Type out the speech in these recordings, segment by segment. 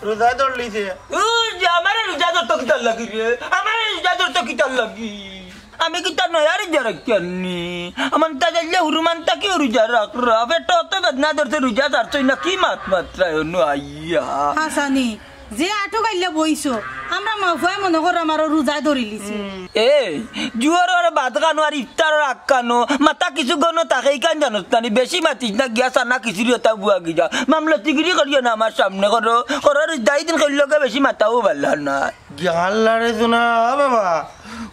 रोजा तोड़ ली थी हमारे रोजा तो कितना लगी रे हमारे रोजा तो कितना लगी हमें कितना नया रोजा रखनी अमन ताजल्ले उरुमान तक ही रोजा रख रहा बेटा तो बदना दर से रोजा दर से नकी मत रहे नो आइया हाँ सानी जे आठो गाइले বইছো আমরা মাফায় মনে করো আমার রোজা ধরে লিছি এ জুয়ার আর ভাত খানো আর ইফতার রাখ খানো মাথা কিছু গনো তাকেই কান জানোস না বেশি মাতিস না গিয়া সানা কিছু তা বুয়া গিয়া মামলা তিগিরি করিও না আমার সামনে করো করার দাই দিন কইলকে বেশি মাথাও ভালো না গিয়ালারে শোনা বাবা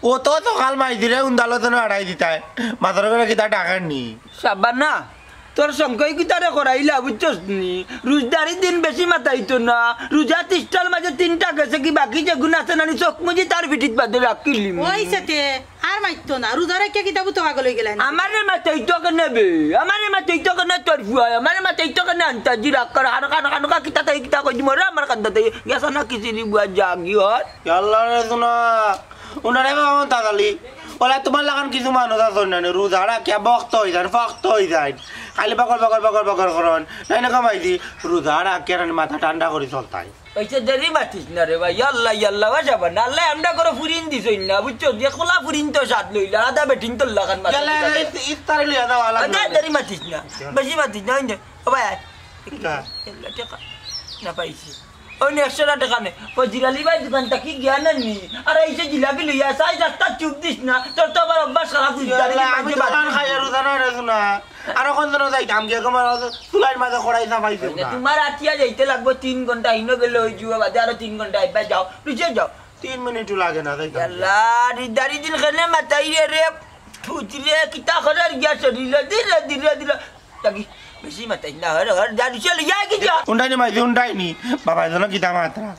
ও তো কাল মাই দিরে উন্দালো তো আড়াই দিতায় মাথার করে কিতা টাকা নি সাবানা তোর সংখ্যাই কিতারে করাইলা বুঝছস নি রোজদারি দিন বেশি মাতাইতো না রোজা 30টার মাঝে 3টা গেছে কি বাকি যে গুণ আছে নানি চোখ মুজি তার ভিটিত বাদে রাখিলি ওইছেতে আর মাইতো না রোজা রেখে কিতাবু তো আগল হই গেলেন আমারে মাতাইতো কেনে বে আমারে মাতাইতো কেনে তোর ফুয়া আমারে মাতাইতো কেনে আন্তাজি রাখর আর কান কিতা তাই কিতা কই মরে আমার কান্দতে গেছে না কিছু দি বুয়া জাগি হত আল্লাহরে শোনা ওনারে বাবা তাগালি ওলা তোমার লাগান কিছু মানুষ আছে না রোজারা কে বক্ত হই যায় ফক্ত হই যায় খালি বকর করন নাই না কামাই দি রোজারা কেন মাথা ঠান্ডা করে চলতাই ওইসে দেরি মাতিস না রে ভাই আল্লাহ ওয়াজাবা না আল্লাহ আমরা করে ফুরিন দিছই না বুঝছো যে খোলা ফুরিন তো সাত লইলা আদা বেটিন তো লাগান মাথা ইফতারে লিয়া দাও আলা দেরি মাতিস না বেশি মাতিস না ও ভাই না পাইছি ওই 100 টাকা নে ও জিলালি ভাই দোকানটা কি জ্ঞান নি আর এই যে জিলাপি লইয়া সাই রাস্তা চুপ দিস না তোর তো আবার অভ্যাস খারাপ হইছে আমি দোকান খাই আর রোজা না রে শোনা আর কোন দিন যাইতাম গিয়ে কমার সুলাই মাঝে খড়াই না পাইছে তোমার আটিয়া যাইতে লাগবে 3 ঘন্টা ইনো গেলে হই জুয়া বাদে আর 3 ঘন্টা আইবা যাও নিচে যাও 3 মিনিটও লাগে না যাইতাম আল্লাহ রিদারি দিন খেলে মাতাই রে ফুচরে কিতা খরার গিয়া শরীর ধীরে তাকি বেশি মাতাই না হর দাদি চলে যায় কি যা উন্ডাইনি মাইছে উন্ডাইনি বাবা জানো কিতা মাত্রা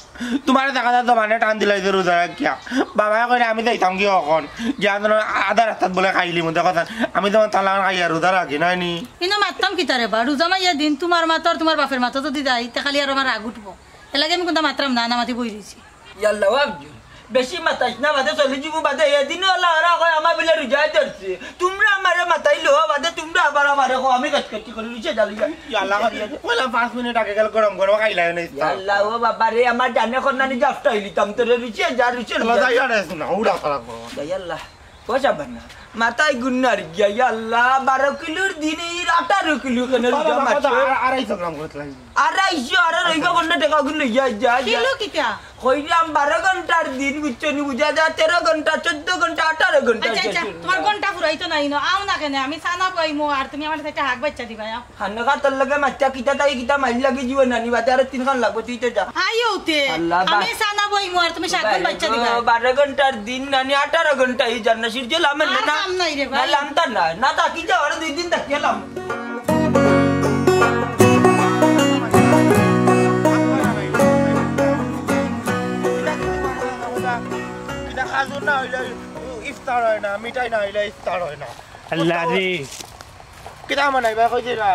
তোমার দেখা যা দোকানে টান দিলাই যে রোজা কিয়া বাবা কই আমি যাইতাম কি এখন গিয়া আধা রাস্তাত বলে খাইলি মধ্যে কথা আমি তোমার তালা খাই আর রোজা রাখি নাইনি ইনো মাততাম কিতারে বা রোজা মাইয়া দিন তোমার মাতর তোমার বাপের মাথা যদি যাই তে খালি আর আমার রাগ উঠবো এলাকে আমি কোনটা মাত্রাম না মাতি বই দিছি ইয়াল্লাহ ওয়াবজু বেশি মাতাইস না বাদে চলে যাবো বাদে এদিন আল্লাহ কয় আমার বিলে রোজা ধরছে তোমরা আমারে মাতাইলো বাদে তোমরা আবার আমারে কো আমি কাটকাটি করে নিচে জ্বালি আল্লাহ করিয়া কইলা 5 মিনিট আগে গেল গরম খাইলাই না আল্লাহ ও বাবা রে আমার জানে করনানি জাফটা হইলিতাম তোরে নিচে যা নিচে আল্লাহ যাই আর না উড়া খারাপ আল্লাহ কোসা বানা মাথায় গুন্নার গিয়া আল্লাহ 12 কিলোর দিনে 18 কিলো কেন রোজা মাছ 250 গ্রাম করতে লাগি 250 আর রইগা কোন টাকা গুন লইয়া যা কিলো কিটা কইরাম 12 ঘন্টার দিন বুঝছনি বুঝা যা 13 ঘন্টা 14 ঘন্টা 18 ঘন্টা আচ্ছা তোমার ঘন্টা ফুরাইতো নাই না আও না কেন আমি সানা পাইমু আর তুমি আমার সাথে হাক বাচ্চা দিবা হান্নাকা তোর লাগে মাচ্চা কিটা তাই কিটা মাইল লাগি জীব নানি বাতে আর 3 খান লাগবে তুই তো যা আইওতে আমি সানা পাইমু আর তুমি শাকন বাচ্চা দিবা 12 ঘন্টার দিন নানি 18 ঘন্টা এই জান্না সিরজে লামেন না নাই রে ভাই লামতা না তা কি যা আর 2 দিন তাকিয়ালাম খাজুর না হইলে ইফতার হয় না মিঠাই না হইলে ইফতার হয় না আল্লাহ রে কিতা মানাইবা কইছে না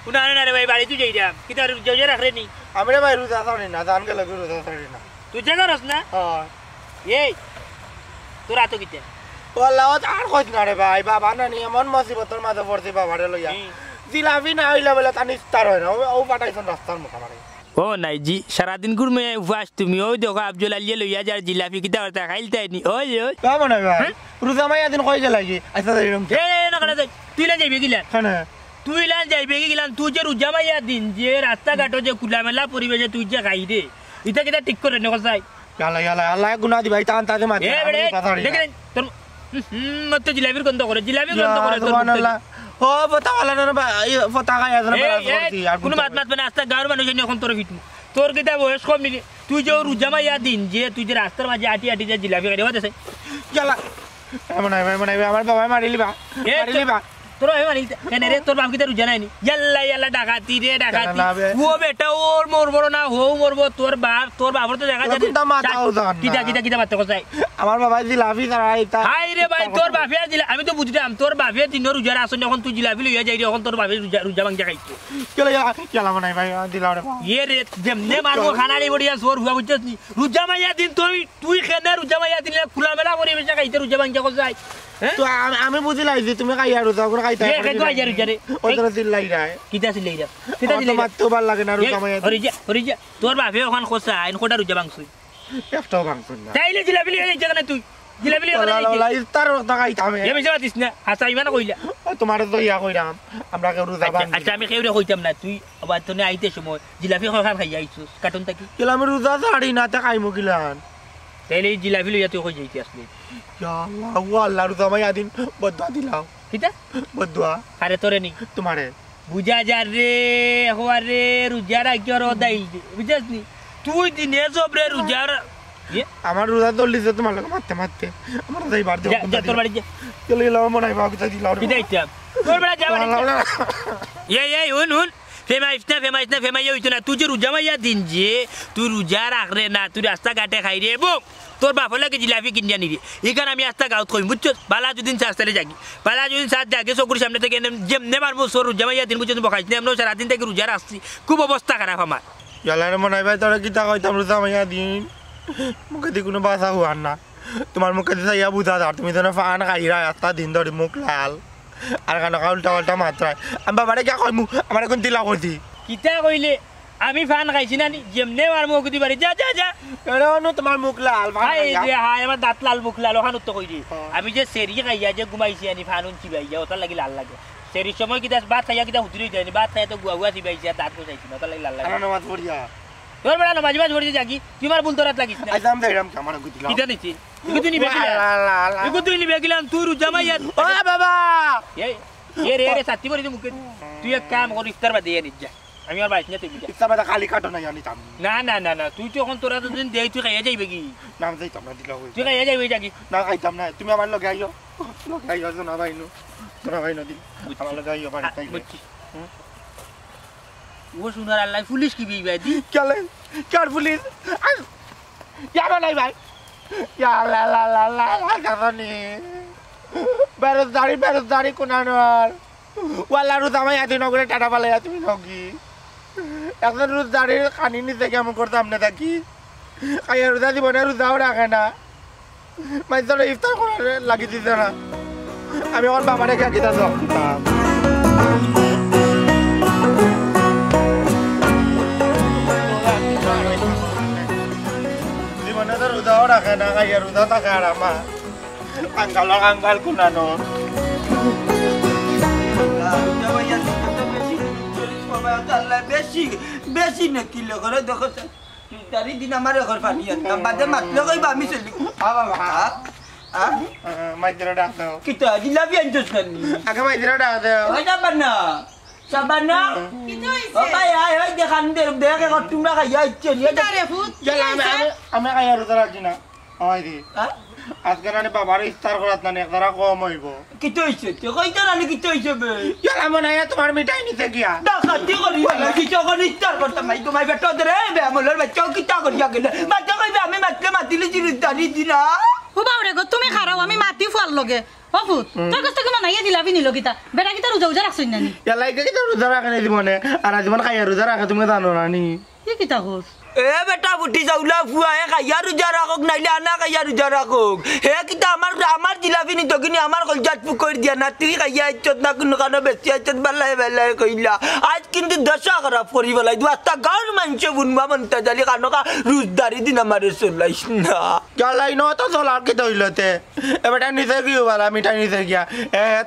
কোনা না রে ভাই বাড়ি তুই যাইরা কিতা রোজা রাখরে নি আমি রে ভাই রোজা ছাড়ি না জান গেলে রোজা ছাড়ি না তুই জায়গা রস না হ্যাঁ এই তোরা তো কিতা ওয়াল্লাহ আর কইছ না রে ভাই বাবা না নি এমন মুসিবতের মাঝে পড়ছে বাবারে লইয়া জিলাপি না হইলে বলে তান ইফতার হয় না ও পাঠাইছন রাস্তার মুখে মারে ও নাই জি সারাদিন ঘুরমে উপবাস তুমি ওই দেখো আব্দুল আলিয়া লইয়া যার জিলাপি কিতা হতা খাইলতাই নি ওই ওই কেমন ভাই রোজা মাইয়া দিন কই গেলাগি আচ্ছা এরকম এ না করে তুই লান যাইবে গিলা হ্যাঁ তুই লান যাইবে গিলা তুই যে রোজা মাইয়া দিন যে রাস্তা ঘাটো যে খোলামেলা পরিবেশে তুই যে খাই দে ইটা কিতা ঠিক করে নে কসাই ইয়ালা আল্লাহ গুনাহ দি ভাই টান তাকে মারতে এ বড়ে দেখেন তোর মত জিলাপির গন্ধ করে সুবহানাল্লাহ ও পতাওয়ালা না ভাই পতাকা ইয়াজনা করছি আর কোন মাত মানে রাস্তা গাঁর মানুষ এখন তোর ভিতু তোর কিতা বয়স কম নি তুই যে রোজা মাইয়া দিন যে তুই যে রাস্তার মাঝে আটি যে জিলাপি খাইতে পারছিস ইয়ালা এমন নাই আমার বাবা মারিলি বা তোর মানে কেন রে তোর বাপ কি রুজা নাই নি ইয়াল্লা ইয়াল্লা ডাকাতি রে ডাকাতি ও বেটা ওর মরবো না হো মরবো তোর বাপর তো দেখা যায় কিটা মারতে কোথায় আমার বাবা জিলাপি তারা এটা হাই রে ভাই তোর বাপে আমি তো বুঝতাম তোর বাপে তিন রোজার আসন যখন তুই জিলাপি লইয়া যাই এখন তোর বাপে রোজা ভাঙতে খাইতো কেলা বানাই ভাই দিলাও রে ইয়ে রে যেমনে মারবো খানাড়ি বড়িয়া সোর হুয়া বুঝছিস নি রোজা মাইয়া দিন তুই খেনে রোজা মাইয়া দিন খোলা মেলা করে বেশা খাইতে রোজা ভাঙতে কোথায় তো আমি বুঝি লাইছি তুমি খাইয়া রোজা করে খাইতে তোর বাপে ওখান খোসা আইন কোটা রুজা ভাঙছুই একটাও ভাঙছুন না তাইলে জিলাপি লিয়ে যাইছ না তুই জিলাপি লিয়ে ইফতার ওটা খাইতাম এ বেশি বাতিস না আচ্ছা ইমান কইলা তোমার তো ইয়া কইরাম আমরা কেউ রোজা ভাঙ আচ্ছা আমি কেউরে কইতাম না তুই আবার তো আইতে সময় জিলাপি খান খাই আইছস কার্টুন থাকি কেলা আমি রোজা ছাড়ি না তে খাইমু কিলান তাইলে জিলাপি লইয়া তুই কই যাইতি আসলে ইয়া আল্লাহ আল্লাহ রোজা মাইয়া দিন বদুয়া দিলাও কিটা বদুয়া আরে তোরে নি তোমারে বুঝা যা রে হওয়ারে রোজা রাখিও রদাইল দে বুঝছিস নি তুই দিনে সবরে রোজার আমার রোজা দলিছে তোমার লোক মারতে মারতে আমার যাই বার দেও যা তোর বাড়ি যা চলে গেলাম মনে হয় বাকি দিলাও কি দেখতে তোর বাড়ি যা এই হুন ফেমাইস না হইতো না তুই যে রোজা মাইয়া দিন যে তুই রোজা রাখ রে না তুই রাস্তা ঘাটে খাই রে বউ তোর বাপর লাগে জিলাপি কিনে আনি রে এখানে আমি রাস্তা গাঁত কইম বুঝছো বালা যদিন চাষতে জাগি বালা যদিন চাষ জাগে চকুর সামনে থেকে যেমনে মারবো সোর রোজা মাইয়া দিন বুঝছো বকাইছি না এমন সারাদিন থেকে রোজা রাখছি খুব অবস্থা খারাপ আমার গেলার মনে হয় ভাই তোরা কিতা কইতাম রোজা মাইয়া দিন মুখে দিয়ে কোনো বাসা হওয়ার না তোমার মুখে দিয়ে ইয়া বুঝা আর তুমি যেন ফান খাইরা রাস্তা দিন ধরে মুখ লাল আর কারণ উল্টা উল্টা মাত্রায় আমি বাবারে কে কইমু আমার এখন দিলা করছি কিতা কইলে আমি ফান খাইছি না যেমনে আর মুখ দি বাড়ি যা যা যা কেন তোমার মুখ লাল হাই আমার দাঁত লাল মুখ লাল ওখান উত্তর কই দি আমি যে সেরি খাইয়া যে ঘুমাইছি আনি ফানুন চিবাইয়া ওটার লাগি লাল লাগে সেরির সময় কিতা ভাত খাইয়া কিতা হুদরি যায়নি ভাত খাইয়া তো গুয়া চিবাইছি আর দাঁত কোসাইছি না ওটার লাগি লাল লাগে নামাজ পড়িয়া তোর বেড়া নামাজ পড়ি জাগি তোমার ভুল তোরাত লাগিস না আইতাম দেইরাম আমার গুতিলা কিতা নিছি তুই নিবে গেলাম তুই রোজা মাইয়া ও বাবা রে সাথী বলি মুখে তুই এক কাম কর ইফতার বাদ দিয়ে নিজ যা আমি আর বাইক নিয়ে তুই ইফতার বাদ খালি কাটো না জানি তাম না তুই তো এখন তোরা দুদিন দেই তুই খাইয়া যাইবে কি নাম যাইতাম না দিলা হই তুই খাইয়া যাইবে জাগি না খাইতাম না তুমি আমার লগে আইও না ভাইনো তোরা ভাইনো দিন আমার লগে আইও বাড়ি তাই ও শুনার আল্লাহ পুলিশ কি বিবাই দি চলে কার পুলিশ ইয়া বানাই ভাই ইয়া লা কারণে বেরোজগারি কোনানোর ওয়ালা রোজ আমায় এত নগরে টাটা পালাই তুমি নগি এখন রোজগারির কানি নিতে কেমন করতাম না থাকি খাইয়া রোজা জীবনে রোজাও রাখে না মাঝে ধরে ইফতার করে লাগি দিতে না আমি আমার বাবা রেখে কিনা দিতাম জীবনে তো রোজাও রাখে না খাইয়া রোজা থাকে আর আমার angkal kunano. বেশি না কিলো করে দেখো তারি দিন আমার ঘর পানি আনতাম বাদে মাতলে কইবা আমি চলি মাইজরা ডাক দাও কিতা জিলাপি আনছস কেন আগে মাইজরা ডাক দাও ওই যাবানা সাবানা কিতো হইছে ও ভাই আয় ওই দেখান দেখে কত তোমরা খাইয়া ইচ্ছে নিয়ে তারে ফুট চল আমি খাইয়া রোজা রাখছি না ওই দি আজকে নানি বাবার ইফতার করাত নানি একদারা কম হইব কিতো হইছে তো কইতা নানি কিতো হইছে বে ইয়ালা মনে হয় তোমার মিঠাই নিতে গিয়া ডাকাতি করি না কিতো করি ইফতার করতাম মাই তোমায় বেটো দরে বে আমলের বাচ্চা কিতা করিয়া গেলে বাচ্চা কইবে আমি মাতলে জিনিস দানি দিনা ও বাউরে গো তুমি খারাও আমি মাতি ফুয়ার লগে ও ফুট তোর কাছ থেকে মানাইয়া দিলাবি নিল কিতা বেটা কিতা রোজা রাখছই নানি ইয়ালা কি তো রোজা রাখে না জীবনে আর জীবন খাইয়া রোজা রাখে তুমি জানো নানি কি কিতা হোস এ বেটা বুটি যাওলা ফুয়া এ খাইয়া রোজা রাখক নাইলে আনা খাইয়া রোজা রাখক হে কিতা আমার জিলাপি নি তখিনি আমার কলজাত পুকর দিয়া না তুই খাইয়া ইচ্ছত না কোনো কারণে বেশি ইচ্ছত বেলায় কইলা আজ কিন্তু দশা খারাপ করি বেলাই দুয়াস্তা গাঁর মানুষে বুনবা মনতা জালি কানকা রোজদারি দিন আমার চলাইস না চলাই ন তো চলার কি তৈলতে এবারটা নিচে কি বলা মিঠাই নিচে গিয়া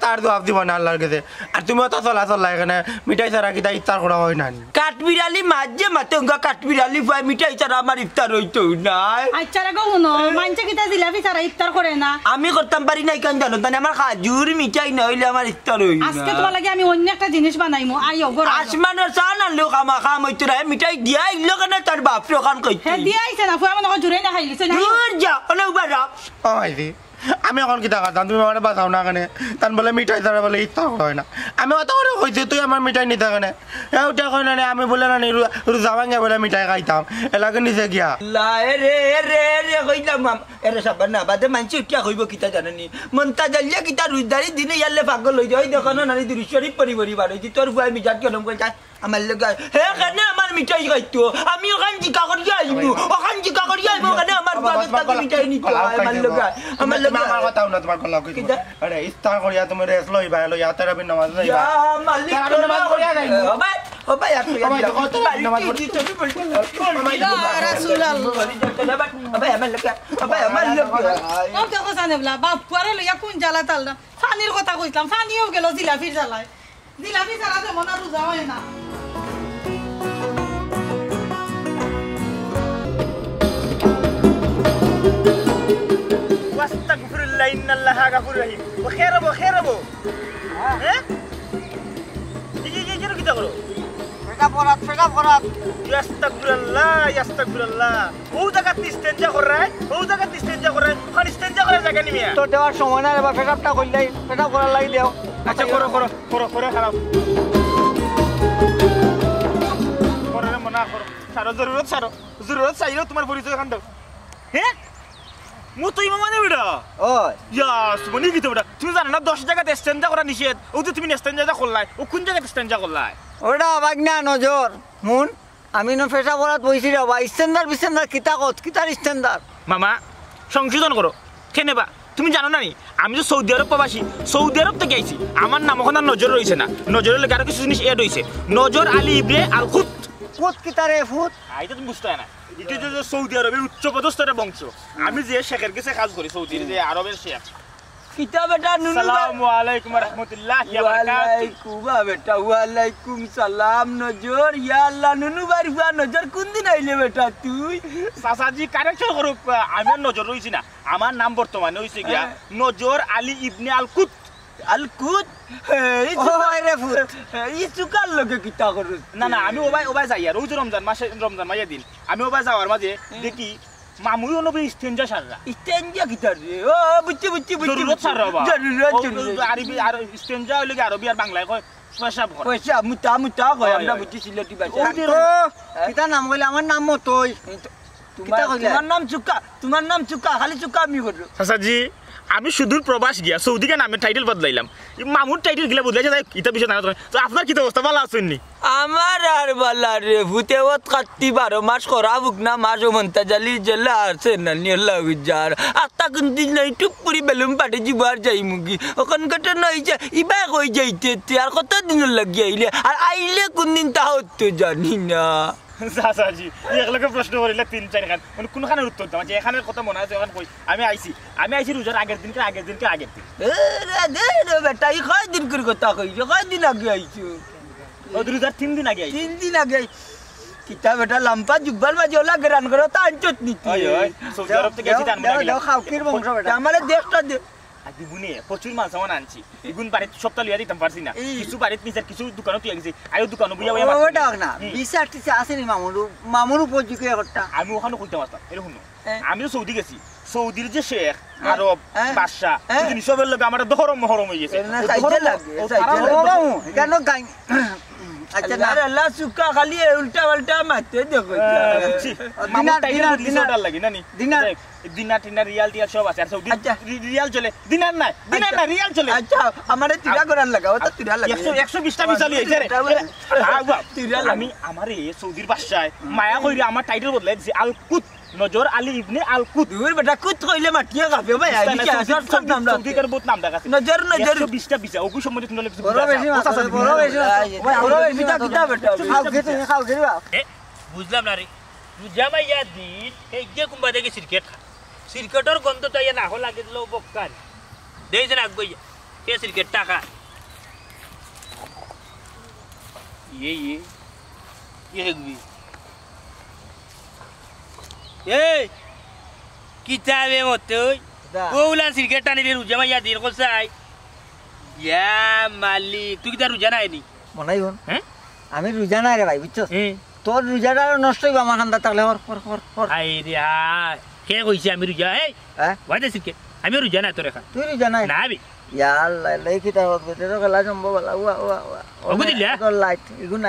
তার দোয়াব দিব না আল্লাহর কাছে আর তুমিও তো চলা এখানে মিঠাই ছাড়া কিতা ইফতার করা হয় না কাঠবিড়ালি মাঝে মাতে কাঠবিড়ালি মিঠাই ছাড়া আমার ইফতার হইতো না আচ্ছা রে গো হুনো মানছে কিতা জিলাপি ছাড়া ইফতার করে না আমি করতাম পারি না কেন জানো তাহলে আমার খাজুর মিঠাই না হইলে আমার ইফতার হই না আজকে তোমার লাগে আমি অন্য একটা জিনিস বানাইমু আইও গো আসমানের চান আনলো খাম হইতো না মিঠাই দিয়া ইল্লো কেন তার বাপ ওখান কইতে হে দিয়া আইছে না ফুয়া মনে জুরে না খাইলিছে না দূর যা ওনে উবা যা ওই দি আমি এখন কিতা করতাম তুমি আমার বাঁচাও না কেন তান বলে মিঠাই তারা বলে ইচ্ছা হয় না আমি অত করে কইছি তুই আমার মিঠাই নিতে কেন ওটা কই না আমি বলে না রোজা ভাঙে বলে মিঠাই খাইতাম এলাকে নিচে গিয়া রে রে রে কইলাম এরে সাবান না বাদে মানছি উঠিয়া কইব কিতা জানানি মনতা জ্বালিয়া কিতা রুজদারি দিনে ইয়ালে পাগল হই যায় দেখো না নানি দুরিশ্বরী পরিবারি বাড়ি তোর বুয়াই মিজাত কেন কই যায় আমার লগা হে কেন আমার মিঠাই খাইতো আমি ওখান জিকা করিয়া আইবো ওখান জিকা করিয়া আইবো কেন আমার বাবার তাকে মিঠাই নিতো আমার লগা আমার কথাও না তোমার কথা কইছি আরে ইফতার করিয়া তুমি রেস লইবা লইয়া তারাবি নামাজ লইবা মালিক নামাজ করিয়া নাই ও ভাই আর তুই নামাজ পড়ি কোন জ্বালা তাল না পানির কথা কইলাম পানিও গেল জিলাপির জ্বালায় জিলাপি ছাড়া তো মনে রোজা হয় না আস্তাগফিরুল্লাহ ইন্নাল্লাহা গাফুরুর রহিম ও খেরাবো হ্যাঁ কি কিটা করো ফেটা পরাত আস্তাগফিরুল্লাহ ও জায়গা ইস্তেনজা করে ওখানে ইস্তেনজা করে জায়গা নিমিয়া তো দেওয়ার সময় না এবার ফেটাপটা কইলাই ফেটা করার লাগি দেও আচ্ছা করো খারাপ করে মনা করো জরুরত চাইলেও তোমার পরিচয় খান দাও হ্যাঁ মু তো ইমা মানে বেটা ও ইয়াস মনি কি তো বেটা তুমি জানো না 10 জায়গাতে স্ট্যান্ডা করা নিষেধ ও তো তুমি স্ট্যান্ডা করলাই ও কোন জায়গাতে স্ট্যান্ডা করলাই ওটা বাগনা নজর মুন আমি ন ফেটা পরাত বইছি রে বা স্ট্যান্ডার কিতার স্ট্যান্ডার মামা সংশোধন করো কেনেবা তুমি জানো না নি আমি তো সৌদি আরব প্রবাসী সৌদি আরব থেকে আইছি আমার নাম এখন আর নজর রয়েছে না নজরের লেগে আরো কিছু জিনিস এড হয়েছে নজর আলী ইবনে আল খুত ফুট কিতারে ফুট এটা তুমি বুঝতে হয় না এটা যে সৌদি আরবের উচ্চপদস্থ একটা বংশ আমি যে শেখের কাছে কাজ করি সৌদির যে আরবের শেখ কিতা বেটা নুনু আসসালামু আলাইকুম ওয়া রাহমাতুল্লাহি ওয়া বারাকাতুহু ওয়ালাইকুম সালাম নজর ইয়া আল্লাহ নুনু বাড়ি ফুয়া নজর কোন দিন আইলে বেটা তুই সাসাজি কারেকশন করো আমি আর নজর রইছি না আমার নাম বর্তমানে হইছে গিয়া নজর আলী ইবনে আল কুত এই রে ফুট এই সুকাল লগে কিতা করছ না আমি ওবাই যাই আর ওই যে রমজান মাসের দিন আমি ওবাই যাওয়ার মাঝে দেখি মামুই নবী ইস্তেনজা সাররা ইস্তেনজা কিতার রে ও বুঝছি জরুরত সাররা বা জরুরত আরবি আর ইস্তেনজা হইলে আরবি আর বাংলায় কয় পয়সা মুতা কয় আমরা বুঝছি সিলেটি ভাষা কিতা নাম কইলে আমার নাম মতই তোমার নাম চুক্কা খালি চুক্কা আমি করব সাসাজি আমি সুদূর প্রবাস গিয়া সৌদিকে নামের টাইটেল বদলাইলাম মামুর টাইটেল গিলা বদলাইছে তাই ইতা বিষয় না তো আপনার কি অবস্থা ভালো আছেন নি আমার আর বালা রে ভূতেওত কাটতি 12 মাস করা বুক না মাস মন্তা জালি জেলা আছে না নিলা উজার আত্তা কুন্দি নাই টুপুরি বেলুম পাটে জিবার যাই মুগি ওখান কত নই যে ইবা কই যাইতে আর কত দিন লাগি আইলে আর আইলে কোন দিন তা হতো জানি না সাসাজি একলগে প্রশ্ন করিলে 3-4 খান মানে কোনখানের উত্তর দাও যে এখানের কথা মনে আছে ওখান কই আমি আইছি রোজার আগের দিন দে বেটা ই কয় দিন করে কথা কই কয় দিন আগে আইছো ও রোজার 3 দিন আগে আইছি 3 দিন আগে কিতা বেটা লাম্পা জুব্বাল বাজে ওলা গরান করো তা আনচত নিতি সৌদি আরব থেকে গেছি তার মনে দাও খাওকির বংশ বেটা আমারে দেশটা দে দিবুনে প্রচুর মাল সামান আনছি এগুন বাড়িতে সপ্তাহ লিয়া দিতাম পারছি না কিছু বাড়িতে নিচার কিছু দোকানও তুই গেছি আয়ো দোকানও বুইয়া ওটা না বিশাটি আসেনি মামুরু পজিকে করতা আমি ওখানে কইতে পারতাম এরকম আমিও সৌদি গেছি সৌদির যে শেখ আরব বাদশা সবের লোক আমার দহরম মহরম হয়ে গেছে কেন গাই আচ্ছা না আল্লাহ সুকা খালি উল্টা পাল্টা মারতে দেখো দিনার লাগি না নি দিনার রিয়াল টিয়াল সব আছে আর সৌদি রিয়াল চলে দিনার না রিয়াল চলে আচ্ছা আমারে তিরা করার লাগাও তো তিরা লাগা 120টা বিসালি হইছে রে আমি আমার এই সৌদির বাদশায় মায়া কইরে আমার টাইটেল বদলাই দিছি আল কুত নজর আলী ইবনে আল কুত দুই বেটা কুত কইলে মাটিয়া গাবে ভাই আমি কি আসর সব নাম দাও সৌদির বহুত নাম ডাকা নজর 120টা বিসা ওগু সম্বন্ধে তুমি কিছু বড় বেশি কিতা বেটা খাও গেরিবা বুঝলাম না রে রুজামা ইয়া দিন এই যে কুম্বা দেখে ক্রিকেটের গন্ধ তো ইয়া না হল লাগে দিল বক্কান দেইছে না গইয়া কে ক্রিকেট টাকা ये हेगबी এই কিতাবে মতে ওগুলা ক্রিকেট টানি রুজামা ইয়া দিন কোসাই ইয়া মালিক তুই কি তার রুজা নাই নি মনাই হন হ্যাঁ আমি রুজা নাই রে ভাই বুঝছো তোর রুজাটা নষ্ট হইবা আমার খান্দা তাহলে হর আই রে কে কইছে আমি রুজা এই ভাইতে ক্রিকেট আমি রোজা না তোর এখন তুই রোজা নাই না আমি ইয়া আল্লাহ লেখি তা বেটের গলা জম্বো বলা ওয়া ওয়া ওয়া ওগো দিলা? তো লাইট ইগুন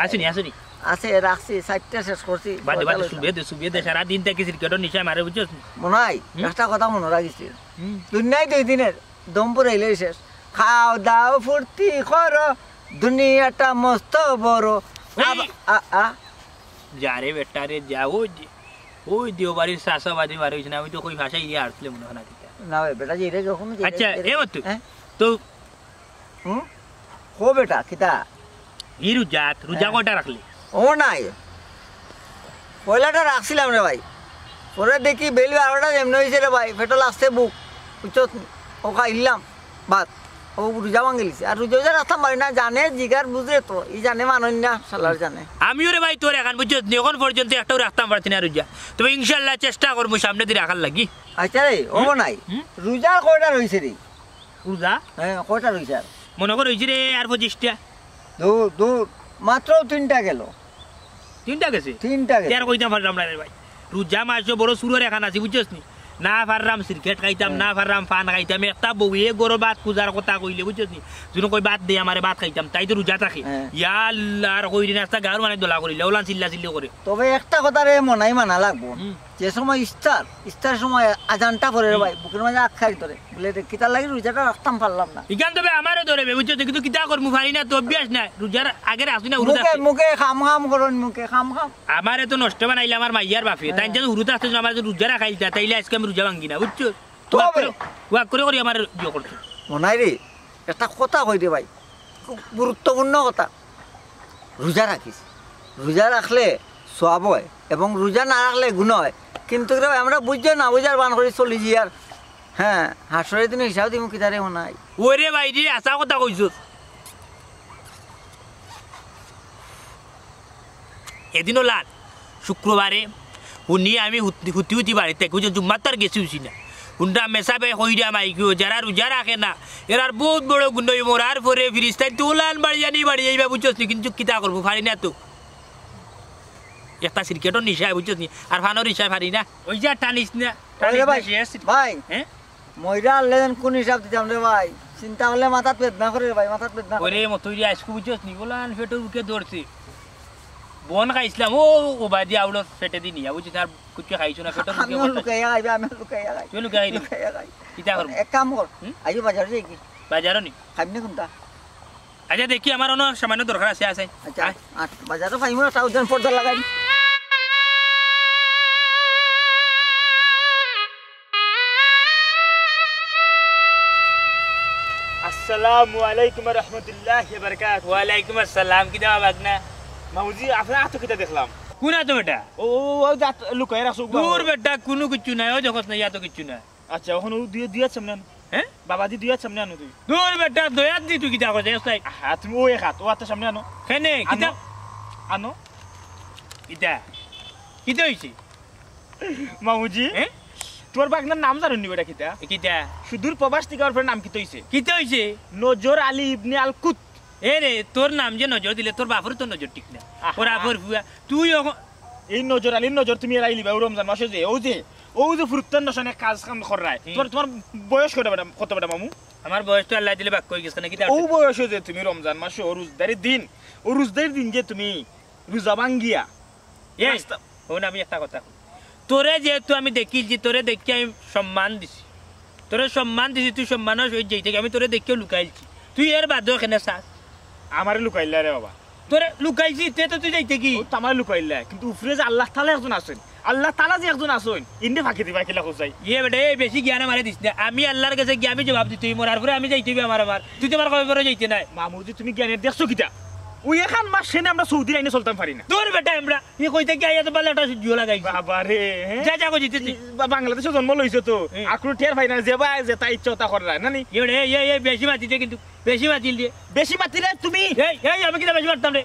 আসুনি আসুনি আছে রাখছি 60টা শেষ করছি বাদে বাদে সুবিয়ে দে সারা দিন থেকে ক্রিকেটের নিশায় মারে বুঝছস মনে হয় একটা কথা মনে রাখিছি দুনিয়ায় 2 দিনের দমপুর এলে শেষ খাও দাও ফুর্তি করো দুনিয়াটা মস্ত বড় যারে বেটারে যা ওই দেওবাড়ির শাসাবাদী মারে হয়েছে না আমি তো কই ভাষায় ইয়ে আসলে মনে হয় না না বেটা যে যখন আচ্ছা এ মত তো হো বেটা কিতা ই রোজা কটা রাখলি ও নাই পয়লাটা রাখছিলাম রে ভাই পরে দেখি বেলি 12টা যেমন হয়েছে রে ভাই পেট্রোল আসছে বুক বুঝছো ও খাইলাম ভাত ও রোজা ভাঙিলিছে আর রোজা রাখতাম পারি না জানে জিগার বুঝে তো ই জানে মানুষ না সালার জানে আমিও রে ভাই তোর এখন বুঝছো এখন পর্যন্ত একটাও রাখতাম পারছি না রোজা তবে ইনশাল্লাহ চেষ্টা করবো সামনে দিয়ে রাখার লাগি আচ্ছা রে ও নাই রোজার কয়টা রয়েছে রে রোজা হ্যাঁ কয়টা রয়েছে আর মনে কর হয়েছে রে আর 25টা দূর মাত্র 3টা গেল 3টা গেছে 3টা গেল আর কইতাম পারলাম না রে ভাই রোজা মাস বড় সুরের এখন আছি বুঝছস নি না পারলাম ক্রিকেট খাইতাম না পারলাম পান খাইতাম একটা বউয়ে গরো ভাত পূজার কথা কইলে বুঝছস নি যখন কই ভাত দে আমারে ভাত খাইতাম তাই তো রোজা থাকে ইয়া আল্লাহ আর কই দিন একটা গার মানে দোলা করিলে ওলান চিল্লা চিল্লি করে তবে একটা কথা রে মনাই মানা লাগবো যে সময় ইস্তার সময় আজানটা পড়ে রে ভাই বুকের মাঝে আখারি ধরে বলে কিতা লাগি রোজাটা রাখতাম পারলাম না ইখান তবে আমারও ধরে বুঝছস কিন্তু কিতা করমু পারি না তো অভ্যাস না রোজার আগে আসবি না মুখে খাম করুন মুখে খাম আমারে তো নষ্ট বানাইলে আমার মাইয়ার বাপে তাই যে হুরুতে আসতে আমার রোজা রাখাইতা তাইলে আজকে আমি রোজা ভাঙ্গি না বুঝছো ওয়াক করে করে আমার ইয়ে করছো মনাই রে একটা কথা কই রে ভাই খুব গুরুত্বপূর্ণ কথা রোজা রাখিস রোজা রাখলে সওয়াব হয় এবং রোজা না রাখলে গুনাহ হয় কিন্তু রে ভাই আমরা বুঝছো না বুঝার বান করে চলি জি আর হ্যাঁ হাসরের দিন হিসাব দিমু কিতারে মনাই ওরে ভাই রে আসা কথা কইছো এদিনও লাল শুক্রবারে উনি আমি হুতি বাড়িতে কুঝে জুম্মাতার গেছি উছি না হুন্ডা মেসাবে হইরা মাইকিও যারা রোজা রাখে না এরার বহুত বড় গুন্ড মোরার পরে ফিরিস্তাই তোলান বাড়ি জানি বাড়ি যাইবা বুঝছস নি কিন্তু কিতা করবো পারি না তো একটা ক্রিকেটও নিশায় বুঝছস নি আর ফানোর নিশায় পারি না ওই যা টানিস না ভাই হ্যাঁ মইরা আনলেন কোন হিসাব দিতাম রে ভাই চিন্তা করলে মাথা বেদনা করে রে ভাই মাথা বেদনা ওরে মতই আইসকু বুঝছস নি বলান ফেটোর উকে দৌড়ছে বন খাইছিলাম ও বাদি আউলো ফেটে দি নিয়া বুঝছিস আর কিছু খাইছো না ফেটোর আমি লুকাইয়া খাইবে আমি লুকাইয়া খাই তুই লুকাই কিতা করব এক কাম কর আইও বাজার যাই কি বাজারও নি খাইবনি কোনটা আচ্ছা দেখি আমার অন্য সামান্য দরকার আছে আছে আচ্ছা বাজারও ফাইমু না টাউজন পর্দা লাগাই আসসালামু আলাইকুম রাহমাতুল্লাহি ওয়া বারাকাতুহু ওয়া আলাইকুম আসসালাম কিতা বাগনা মাউজি আপনি আতো কিতা দেখলাম কোনা তো বেটা ও জাত লুকাই রাখছো দূর বেটা কোনো কিছু নাই ও জগৎ নাই তো কিছু নাই আচ্ছা ওখান দুইয়া সামনে আনো হ্যাঁ বাবাজি দুইয়া সামনে আনো তুই দূর বেটা দয়াত দি তুই কিতা করছিস তাই হ্যাঁ তুমি ও এক হাত ও হাতে সামনে আনো কেনে কিতা আনো কিতা কিতা হইছে মামুজি হ্যাঁ তোর বাগনার নাম জানো নি বেটা কিতা কিতা সুদূর প্রবাস থেকে ওর নাম কিতা হইছে কিতা হইছে নজর আলী ইবনে আল কুত এ রে তোর নাম যে নজর দিলে তোর বাপর তো নজর ঠিক না ওরা আবার ফুয়া তুই এই নজর আলীর নজর তুমি এরাই লিবা রমজান মাসে যে ও যে ফুরুত্তান নশনে কাজ কাম করায় তোমার বয়স কত বেটা মামু আমার বয়স তো আল্লাহ দিলে বাক কই গেছে না কিতা ও বয়সে যে তুমি রমজান মাসে ও রোজদারির দিন যে তুমি রোজা ভাঙ্গিয়া এই ও না আমি একটা কথা তোরে যেহেতু আমি দেখি যে তোরে দেখি আমি সম্মান দিছি তোরে সম্মান দিছি তুই সম্মান হয়ে যাই থেকে আমি তোরে দেখিও লুকাইছি তুই এর বাদ কেন চাস আমারে লুকাইলা রে বাবা তোরে লুকাইছি তে তো তুই যাইতে কি আমার লুকাইলা কিন্তু উপরে যে আল্লাহ তাআলা একজন আছেন আল্লাহ তাআলা যে একজন আছেন ইন্ডে ফাঁকি দিবা কিলা কোসাই ইয়ে বেটা এই বেশি জ্ঞান আমারে দিস না আমি আল্লাহর কাছে গিয়ে আমি জবাব দিই তুই মরার পরে আমি যাইতে আমার তুই তোমার কবে পরে যাইতে নাই মামুজি তুমি জ্ঞানের দেখছো কিটা ওই এখান মাস সেনে আমরা সৌদি আইনে চলতাম পারি না তোর বেটা আমরা ই কইতে কি আইয়া তো পালে একটা জিও লাগাই বাবা রে যা যা কইতে তুই বাংলাদেশে জন্ম লইছো তো আকরু টের পাই না যে ভাই যে তাই ইচ্ছা করে না নি এই বেশি মাতিতে কিন্তু বেশি মাতিল দিয়ে বেশি মাতিলে তুমি এই আমি কি বেশি মারতাম রে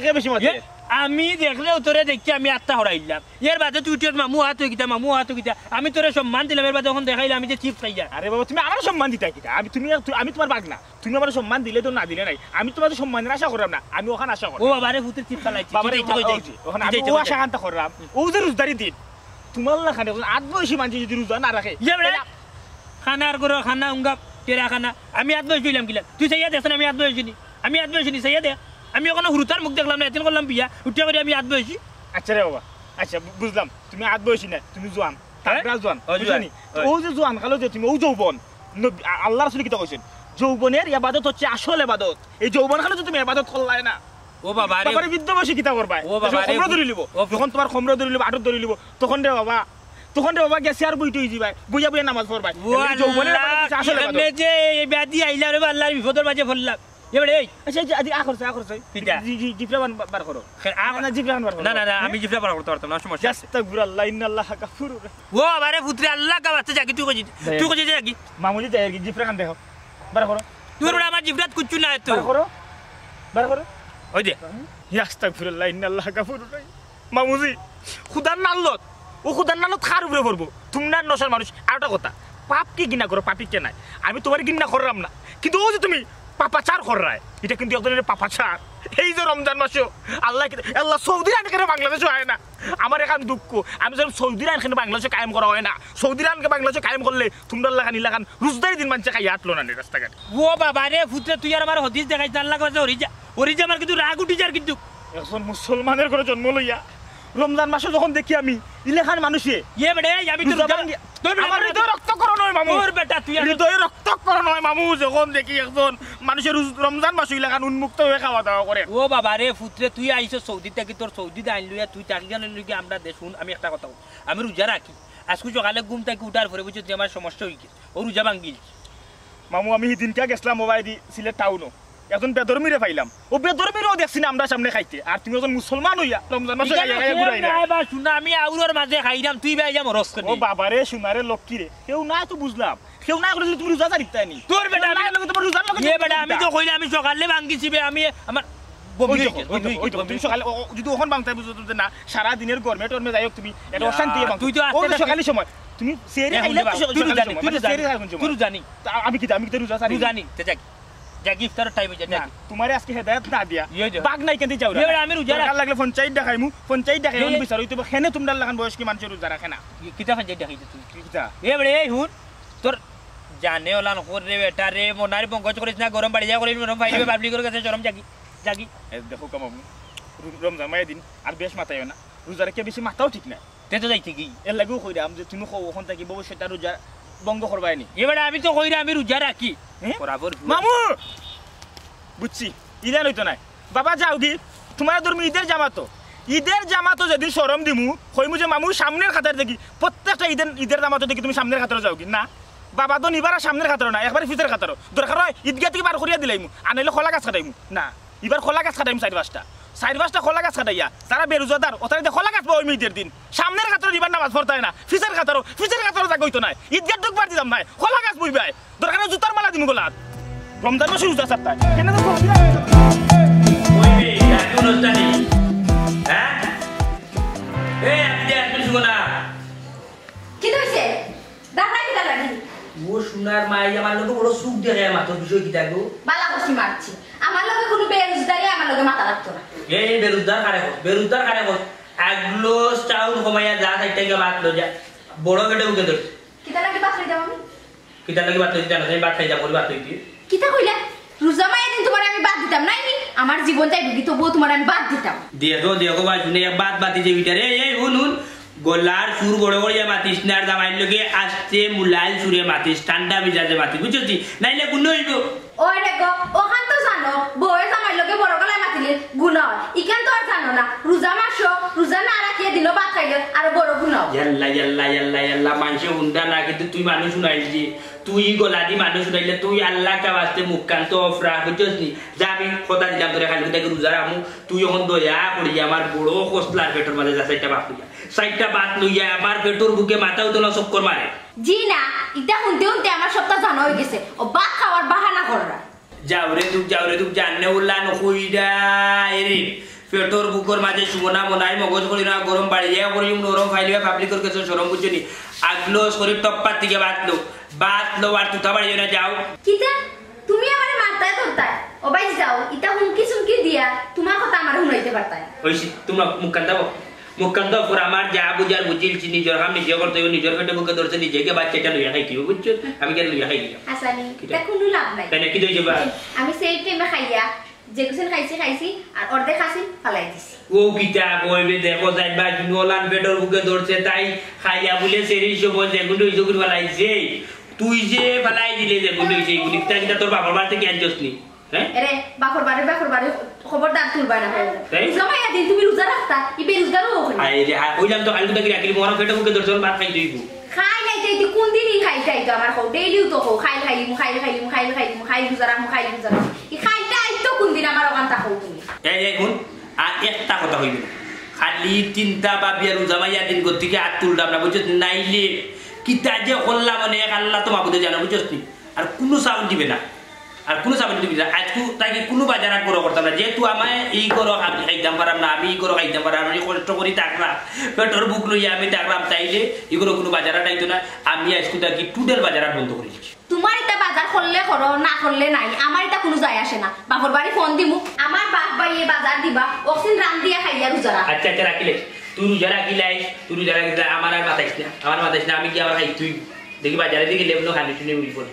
কে বেশি মাতিলে আমি দেখলে তোরে দেখছি আমি আত্মা হরাইলাম এর বাদে তুই তোর মামু হাত মামু কিতা আমি তোরে সম্মান দিলাম এর বাদে যখন দেখাইলাম আমি যে চিপ খাই যা আরে বাবা তুমি আমার সম্মান দিতা কিটা আমি তোমার বাগনা তুমি আমার সম্মান দিলে তো না দিলে নাই আমি তোমার সম্মানের আশা করলাম না আমি ওখানে আশা করি ও বাবারে ফুতের চিপ খাইছি বাবারে ওখানে আমি ও আশা কান্তা করলাম ও যে রোজদারি দিন তোমার না খানে আট বয়সী মানুষ যদি রোজা না রাখে খানার করো খানা উঙ্গা তেরা খানা আমি হাত বয়স দিলাম কিলা তুই চাইয়া দেখছ আমি হাত বয়স দিনি আমি হাত বয়স নি চাইয়া দেখ আমি ওখানে হুরুতার মুখ দেখলাম না এদিন করলাম বিয়া উঠিয়া করে আমি হাত বয়সি আচ্ছা রে বাবা আচ্ছা বুঝলাম তুমি হাত বয়সী না তুমি জোয়ান তাকরা জোয়ান ও জোয়ান। বুঝছনি ও যে জোয়ান কালো যে তুমি ও যৌবন আল্লাহ রাসূল কি কইছেন যৌবনের ইবাদত হচ্ছে আসল ইবাদত এই যৌবন কালে তুমি ইবাদত করলাই না ও বাবা রে বাবারে বৃদ্ধ বয়সে কিতা করবা ও বাবা রে খমরা ধরে লিব যখন তোমার খমরা ধরে লিব আটক ধরে লিব তখন রে বাবা গেছে আর বইতে হই যাবাই বইয়া বইয়া নামাজ পড়বাই এই যৌবনের ইবাদত হচ্ছে আসল ইবাদত আমি যে এই ব্যাধি আইলা রে আল্লাহর বিপদের মাঝে ফেললাম এবারে এই আচ্ছা আদি আখরছে কিটা? জিফরান বার করো না জিফরান বার করো না না না আমি জিফরা পার করতে পারতাম না সমস্যা আছে। আস্তাগফিরুল্লাহ ইন্নাল্লাহা গাফুরুর ও বাবারে পুত্রে আল্লাহ কা বাচ্চা জাকি তুই কইছি জাকি মামুজি যাই আর কি জিফরান দেখো বার করো তুই বড় আমার জিফরাত কুচ্ছু না তো বার করো ওই দে আস্তাগফিরুল্লাহ ইন্নাল্লাহা গাফুরুর রহিম মামুজি খুদার নালত ও খুদার নালত খার উপরে পড়বো তোমরা নশার মানুষ আর একটা কথা পাপ কি গিনা করো পাপি কে নাই আমি তোমার গিন্না করলাম না কিন্তু ও যে তুমি পাপাচার করায় এটা কিন্তু একজনের পাপাচার এই যে রমজান মাসে আল্লাহ সৌদির আইন কেন বাংলাদেশে হয় না আমার এখান দুঃখ আমি যখন সৌদির আইন কেন বাংলাদেশে কায়েম করা হয় না সৌদির আইনকে বাংলাদেশে কায়েম করলে তোমরা লাগান রোজদারি দিন মানুষে খাই আটলো না রাস্তাঘাটে ও বাবা রে পুত্রে তুই আর আমার হদিস দেখাইছ আল্লাহ কাছে হরিজা আমার কিন্তু রাগ উঠি যার কিন্তু এখন মুসলমানের ঘরে জন্ম লইয়া রমজান মাসে যখন দেখি আমি ইলেখান মানুষে এ বেড়ে আমি তো আমার হৃদয় রক্তকরণ হয় মামু তোর বেটা তুই হৃদয় রক্তকরণ হয় মামু যখন দেখি একজন মানুষের রমজান মাস ইলেখান উন্মুক্ত হয়ে খাওয়া দাওয়া করে ও বাবা রে পুত্রে তুই আইছ সৌদি থেকে তোর সৌদিতে আইন লইয়া তুই চাকরি জানি লইয়া আমরা দে শুন আমি একটা কথা আমি রোজা রাখি আজকে সকালে ঘুম থেকে উঠার পরে বুঝছো যে আমার সমস্যা হয়ে গেছে ও রোজা ভাঙ্গিল মামু আমি সেদিনকে গেছিলাম মোবাইল দি সিলেট টাউনও এখন বেদরমিরে পাইলাম ও বেদরমিরও দেখছি না আমরা সামনে খাইতে আর তুমি এখন মুসলমান হইয়া রমজান মাসে ঘুরাইলা শুনা আমি আউরর মাঝে খাইলাম তুই ভাই যাম রস করে ও বাবারে সোনারে লক্ষ্মী রে কেউ না তো বুঝলাম কেউ না করলে তুমি রোজা জানিতাই নি তোর বেটা আমি তোমার রোজা এ বেটা আমি তো কইলে আমি সকালে ভাঙ্গিছি বে আমি আমার তুমি সকালে যদি ওখান বাংতাই বুঝতো যে না সারা দিনের গরমে টরমে যাই হোক তুমি এটা অশান্তি তুই তো সকালে সময় তুমি সেরে খাইলে তুই জানি আমি কি তো রোজা তুই জানি যাক ইফতার টাইম হয়ে যায় তোমারে আজকে হেদায়েত না দিয়া বাগ নাই কেন যাও এবারে আমি রোজা রাখ লাগলে পঞ্চায়েত দেখাইমু পঞ্চায়েত দেখাই আমি বিচার হইতো হেনে তোমরা লাগান বয়স কি মানুষের রোজা রাখে না কিতা পঞ্চায়েত দেখাইতে তুই কিতা এবারে এই হুন তোর জানে ওলান কোর রে বেটা রে মনারি পঙ্কজ করিস না গরম বাড়ি যা করিস গরম ফাইবে পাবলিকের কাছে গরম জাগি দেখো কামাবু রমজান মায়ের দিন আর বেশ মাথায় না রোজা রেখে বেশি মাথাও ঠিক না তে তো যাইতে কি এর লাগেও কইরাম যে তুমি ওখান থেকে ভবিষ্যৎ রোজা বঙ্গ করবাই নি এবারে আমি তো কইরা আমি রোজা রাখি বরাবর মামু বুঝছি ঈদের হইতো নাই বাবা যাও কি তোমার ধর্ম ঈদের জামাতো যদি শরম দিমু কইমু যে মামু সামনের খাতার দেখি প্রত্যেকটা ঈদের জামাতো দেখি তুমি সামনের খাতারে যাও কি না বাবা তো নিবার সামনের খাতারও না একবার ফিতের খাতারও দরকার হয় ঈদগাহ থেকে বার করিয়া দিলাইমু আনাইলে খোলা গাছ কাটাইমু না এবার খোলা গাছ কাটাইমু 4-5টা খোলা গাছ কাটাইয়া যারা বেরোজাদার ওতারে খোলা গাছ পাওয়া ঈদের দিন সামনের খাতারও এবার নামাজ পড়তাই না ফিসের খাতারও জায়গা হইতো না ঈদগাহ ঢুকবার দিতাম নাই খোলা গাছ বইবাই দরকার জুতার মালা দিমু গোলাত রমজান মাসে রোজা সাপ্তাহ কেন তো কইবে এখন অনুষ্ঠানে হ্যাঁ এই আমি যে আসলে শুনা কি হইছে দাঁড়া কি লাগি ও সোনার মাই আমার লগে বড় সুখ দেখে মাত্র বিষয় কি থাকবো বালা বসি মারছি আমার লগে কোনো বেরোজগারি আমার লগে মাথা লাগতো না এই বেরুদ্দার কারে কর আগলো চাউল কমাইয়া যা সাইড থেকে বাদ লো যা বড় গেটে উঠে ধর কিতা লাগে বাত লই যাম আমি কিতা লাগি বাদ লইতে না বাদ খাই যা বলি বাদ লইতে কিতা কইলা রোজা মায়ের দিন তোমার আমি বাদ দিতাম নাই আমার জীবনটাই বুঝি তো বউ তোমার আমি বাদ দিতাম দেখো ভাই শুনে বাদ বাতি যে ভিতরে এই হুন গোলার সুর বড় বড় মাতিস না আর দামাইল লগে আসতে মুলাইল সুরে মাতিস ঠান্ডা মিজাজে মাতিস বুঝছিস নাইলে গুণ হইব ওই দেখো ওখান তো জানো বউয়ের জামাইর লগে বড় গলায় মাতিলে গুণ হয় ইখান তো আর জানো না রোজা মাসো রোজা না রাখিয়ে দিল ভাত খাইলে আর বড় গুণ হয় ইয়াল্লা মানুষে হুন্ডা না কিন্তু তুই মানুষ শুনাইলি তুই গলা দি মানুষ শুনাইলে তুই আল্লাহ কা বাস্তে মুখকান্ত অফরা বুঝছিস নি যা আমি কথা দিলাম তোরে খালি থেকে রোজা রামু তুই এখন দয়া করি আমার বড় কষ্টলার পেটের মাঝে যা সাইডটা বাত লইয়া আমার পেটের বুকে মাথাও তোলা চক্কর মারে জি না এটা শুনতে আমার সপ্তাহ জানা হয়ে গেছে ও ভাত খাওয়ার বাহানা কররা যাও রে তুক জানে উল্লা নকইডা এরে পেটর বুকর মাঝে সুমনা মনাই মগজ করি না গরম বাড়ি যায় করি নরম ফাইলিয়া পাবলিকের কাছে শরম বুঝনি আগলো শরীর টপ্পার থেকে বাত লো আর তুতা বাড়ি না যাও কিতা তুমি আমারে মারতাই ধরতাই ও ভাই যাও ইতা হুমকি সুমকি দিয়া তোমার কথা আমার হুনাইতে পারতাই হইছি তোমরা মুখ কান্দাবো মুখান্ত পুরা আমার যা বুঝার বুঝিলছি নিজের কাম নিজে করতে হইব নিজের পেটে মুখে ধরছে নিজেকে বাচ্চাটা লইয়া খাইতে হইব বুঝছো আমি কেন লইয়া খাই দিলাম হাসানি তা কোনো লাভ নাই তাই না কি দইছে বা আমি সেই টাইমে খাইয়া যে কুছেন খাইছি আর অর্ধেক খাসি ফালাই দিছি ও কিতা কইবে দেখো যাইবা নোলান পেটর মুখে ধরছে তাই খাইয়া বলে সেরি সব যেগুলো হইছে করে ফলাইছে তুই যে ফলাই দিলে যেগুলো হইছে এগুলি কিতা তোর বাবার বাড়ি থেকে আনছস নি হ্যাঁ আরে বাপর বাড়ি খবরদার তুলবা না জমাইয়া দিন তুমি রোজা রাখতা ই বেরোজগারও ওখানে আই রে ওইলাম তো আলু তাকি রাখলি মোরা পেটে মুখে ধরছ ভাত খাই দিইব খাই নাই তুই কোন দিনই খাইতাই তো আমার কও ডেইলিও তো কও খাই রোজা রাখ ই খাইতাই তো কোন দিন আমার ওখান তা কও তুমি এই শুন আর একটা কথা হইবে খালি চিন্তা ভাবিয়া রোজা মাইয়া দিন গতিকে হাত তুলতাম না বুঝছ নাইলে কিতা যে করলাম মানে আল্লাহ তো মাবুদে জানো বুঝছ আর কোনো সাউন্ড দিবে না আর কোনো সাউন্ড দিবে না আজকে তাকে কোনো বাজার বড় করতাম না যেহেতু আমায় এই করো আমি খাইতাম পারাম না আমি এই করো খাইতাম পারাম আমি কষ্ট করি থাকলাম পেটর বুক লইয়া আমি থাকলাম তাইলে এগুলো কোনো বাজার আইতো না আমি আজকে তাকে টুডেল বাজার বন্ধ করে দিচ্ছি তোমার এটা বাজার করলে করো না করলে নাই আমার এটা কোনো যায় আসে না বাপর বাড়ি ফোন দিমু আমার বাপ ভাই এই বাজার দিবা ওখানে রান দিয়া খাইয়া রোজা রাখ আচ্ছা আচ্ছা রাখিলে তুই রোজা রাখিলাই আমার আর মাথাইস না আমি কি আবার খাই তুই দেখি বাজারে দিকে লেবনো খানি টুনি উড়ি পড়ি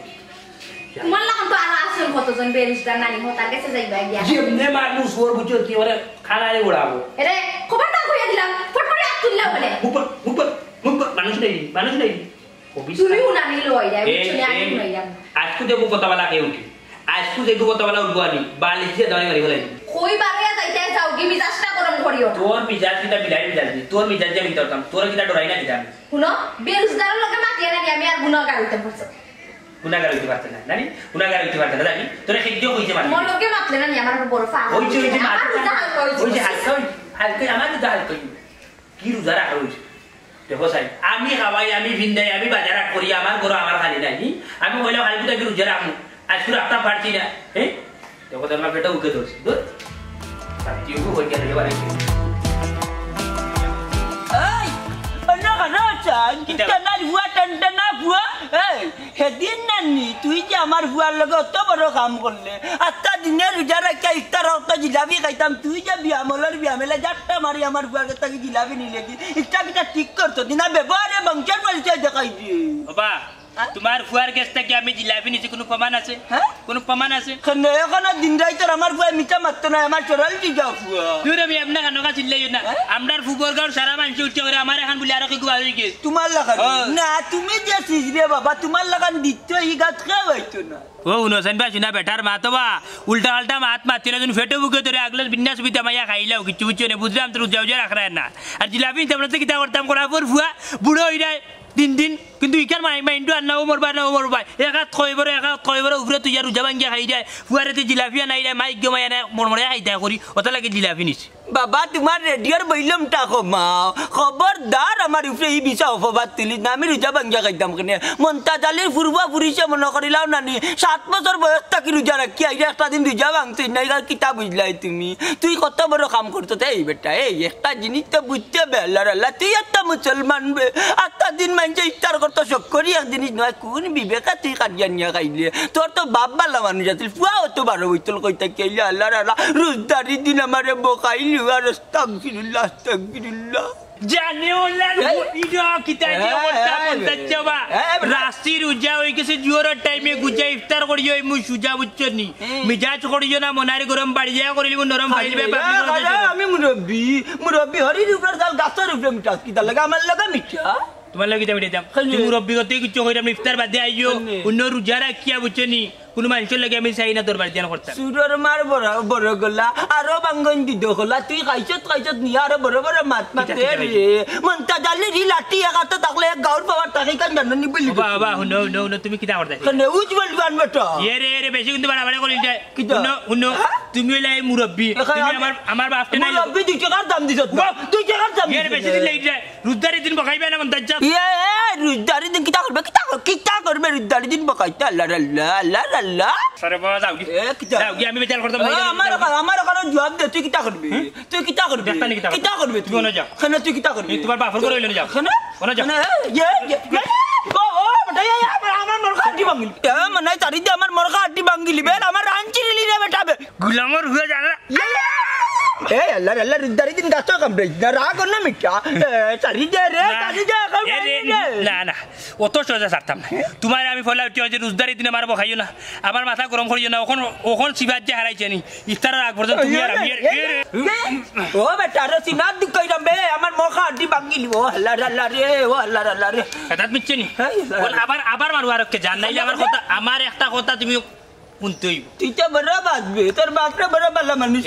তোমার লাগান তো আর আসল কতজন বেরোজগার নানি হতার কাছে যাইবা গিয়া যেমনে মানুষ ওর বুঝো কি ওরে খানারে উড়াবো এরে খবরদার কইয়া দিলাম ফটফটে হাত তুললে বলে মুখ মানুষ নেই তুমি উনানি লই যায় বুঝছনি আমি লই যাব আজকে দেখো কথা বলা কে উঠি আজকে দেখো কথা বলা উঠবো আমি বালিশে দাঁড়িয়ে মারি বলাই কই বারে যাইতে যাও কি মিজাজটা গরম করিও তোর মিজাজ কিটা বিলাই মিজাজ তোর মিজাজ যে আমি করতাম তোর কিটা ডরাই না কিটা শুনো বেরোজগারের লগে মাতিয়া নানি আমি আর গুনাহগার হইতে পারছি গুনাহগার হইতে পারছ না নানি গুনাহগার হইতে পারছ না জানি তোরা খেজো কইছে মানে মোর লগে মাতলে নানি আমার বড় ফা ওই যে হালকা আমার তো হালকা কি রোজা রাখা হইছে দেখো সাই আমি খাওয়াই আমি ভিন্দাই আমি বাজার করি আমার গরু আমার খালি নাই আমি বলে খালি তো রোজা রাখবো আজকে রাখতাম পারছি না হ্যাঁ দেখো তোর পেটে উঠে ধরছি দূর সাথীও হয়ে গেল এবারে এই না না চান কিনা ভুয়া টন্টনা ভুয়া এই হেদিন নানি তুই যে আমার ভুয়ার লগে অত বড় কাম করলে আত্তা দিনে রোজা রাখা ইফতার হতো জিলাপি খাইতাম তুই যে বিয়ামেলা যাত্রা মারি আমার ভুয়ার কাছে জিলাপি নিলে কি ইটা কিটা ঠিক করতো দিনা ব্যবহারে বংশের পরিচয় দেখাই দিয়ে বাবা তোমার ফুয়ার কাছটা কি আমি জিলাপি নিছি কোনো প্রমাণ আছে হ্যাঁ কোনো প্রমাণ আছে কেন এখন দিন রাই তোর আমার ভুয়া মিঠা মারতো না আমার চোরাল কি যাও ভুয়া তুই রে আমি কানকা চিল্লাই না আমরার ফুবর গাঁর সারা মানুষ উঠছে করে আমার এখন বলে আর কি গুয়া হয়ে গেছে তোমার লাগান না তুমি যে সিজরে বাবা তোমার লাগান দিতে এই গাছ খাওয়া হইতো না ও উনসেন বা শুনা বেটার মাতো বা উল্টা আল্টা মাত মারতে না তুমি ফেটে বুকে ধরে আগলে বিন্যাস বিতা মাইয়া খাইলাও কিছু বুঝছো না বুঝলাম তোর যাও যা রাখ না আর জিলাপি তোমরা তো কিতা করতাম করা পর ফুয়া বুড়ো হয়ে যায় দিন কিন্তু ইকার মাইন্ডু আর না ওমর ভাই একা থইবরে উপরে তুই আর রোজা ভাঙ্গিয়া খাই যায় ফুয়ারেতে জিলাপিয়া নাই যায় মাইক গমাই না মরমরে খাই দেয় করি ওটা লাগে জিলাপি নিছি বাবা তোমার রেডিওর বইলামটা কমাও খবরদার আমার উপরে এই বিষয় অপবাদ তুলি না আমি রোজা ভাঙ্গিয়া খাইতাম কেনে মন্তাজালির ফুরবা ফুরিছে মনে করিলাও নানি 7 বছর বয়স থাকি রোজা রাখি আইলে একটা দিন রোজা ভাঙছি না এবার কিতা বুঝলাই তুই কত বড় কাম করতো এই বেটা এই একটা জিনিস তো বুঝতে হবে আল্লাহ তুই একটা মুসলমান বে একটা দিন মানছে ইফতার করতো শখ করি এক জিনিস নয় কোন বিবেকা তুই কাটিয়া নিয়ে খাইলে তোর তো বাপ বালা মানুষ আছিল ফুয়া হতো বারো বইতল কইতা কেলে আল্লাহ রোজদারি দিন আমারে বকাইলি আর আস্তাগফিরুল্লাহ জানিও না ইডো কিতা যে ওটা বলতে বা রাস্তি রোজা হই গেছে জোরের টাইমে গুজা ইফতার করিও মু সুজা বুঝছনি মিজাজ করিও না মনারি গরম বাড়ি যায় করিলি নরম ফাইলবে আমি মুরব্বি হরি উপর জাল গাছের উপরে মিঠাস কিতা লাগে আমার লাগা মিঠা তোমার লাগে আমি দিতাম তুমি মুরব্বি গতে কিছু কইরাম ইফতার বাদে আইও অন্য রোজা রাখিয়া বুঝছনি কোন মানুষের লাগে আমি চাই না তোর বাড়ি দিয়ান করতাম সুরের মার বড় গলা আরো বাঙ্গন দিদ হলা তুই খাইছত নিয়ে আরো বড় মাত মাতে রে মনটা জালি রি লাঠি একাতে থাকলে এক গাউর পাওয়ার টাকা কান জানি বলি বাবা নো তুমি কিটা করতে কেনে উজবল গান বেটা এরে বেশি কিন্তু বাড়াবাড়ি করি যায় হুনো তুমি লাই মুরব্বি তুমি আমার বাপকে নাই মুরব্বি 2 টাকার দাম দিছত 2 টাকার দাম এরে বেশি দিন লাগি যায় রুজদারি দিন বকাইবে না মন্তাজ রুজদারি দিন কিটা করবে রুজদারি দিন বকাইতে আল্লাহ আল্লাহ সরে বাবা যাও কি আমি বেচার করতাম আমার কারণ জবাব দে তুই কিটা করবি কিটা করবি তুই না যা খানা তুই কিটা করবি তোমার বাপর করে লইলে যাও খানা ওনা যা ও বেটা আমার মরকা আড্ডি ভাঙিলি মানে তারি দে আমার মরকা আড্ডি ভাঙিলি বে আমার রাঞ্চি লিলি রে বেটা বে গুলামর হয়ে যা এ আল্লাহ আল্লাহ রুদ্দারি দিন গাছ কাম রে না রাগ না মিঠা সারি দে রে সারি দে না না অত সোজা ছাড়তাম না তোমার আমি ফলা উঠি যে রোজদারি দিনে মারবো খাইও না আমার মাথা গরম করিও না ওখন সিবাত যে হারাইছে নি ইফতারের আগ পর্যন্ত তুমি আর আমি ও বেটা রে সিনাত দি কইরাম বে আমার মুখা আড্ডি ভাঙিলি ও আল্লাহ আল্লাহ রে ও আল্লাহ আল্লাহ রে এটা মিচ্ছে নি বল আবার মারবো আর কে জান নাই আমার কথা আমার একটা কথা তুমি শুনতেই তুই তো বড় বাজবে তোর বাপরে বড় বালা মানুষ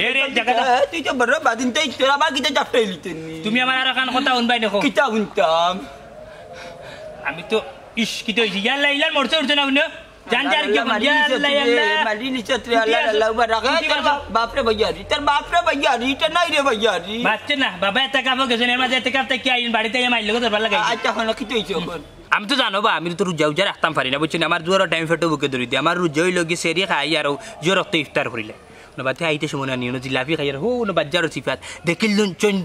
তুই তো বড় বাদিন তাই তোরা বাকিতে চাপটাইলি তুমি আমার আর কান কথা শুনবাই দেখো কিটা শুনতাম আমি তো ইস কি তো ইয়াল্লা ইলার মরছে উঠছে না উনি জান জার কি ইয়াল্লা ইয়াল্লা মারি নিচত্রে আল্লাহ আল্লাহ বারাকা তোর বাপরে ভাইয়ারি তোর বাপরে ভাইয়ারি এটা নাই রে ভাইয়ারি বাচ্চা না বাবা এত কাম গেছে এর মাঝে এত কাম থেকে আইন বাড়িতে মাইল লাগো তোর ভালো লাগে আচ্ছা হলো কি তুইছো আমি তো জানো বা আমি তো রোজা উজা রাখতাম পারি না বুঝছেন আমার জোর টাইম ফেটো বুকে ধরি দিই আমার রোজা হইল গিয়ে সেরিয়ে খাই আর জোর রক্ত ইফতার করিলে বাতে আইতে সময় না নিয়ে জিলাপি খাই আর হো না বাজারও সিফাত দেখিল